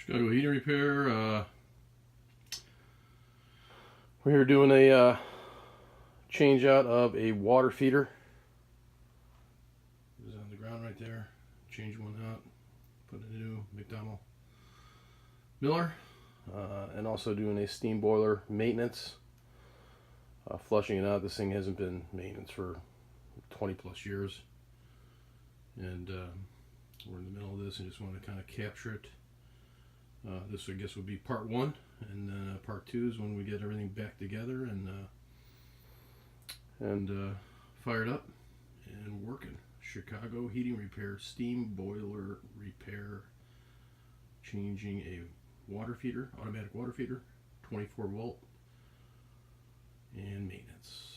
Chicago heating repair. We're here doing a change out of a water feeder. It was on the ground right there. Change one out. Put a new McDonald Miller. And also doing a steam boiler maintenance. Flushing it out. This thing hasn't been maintenance for 20 plus years. And we're in the middle of this and just want to kind of capture it. This, I guess, would be part one, and then part two is when we get everything back together and fired up and working. Chicago heating repair, steam boiler repair, changing a water feeder, automatic water feeder, 24 volt, and maintenance.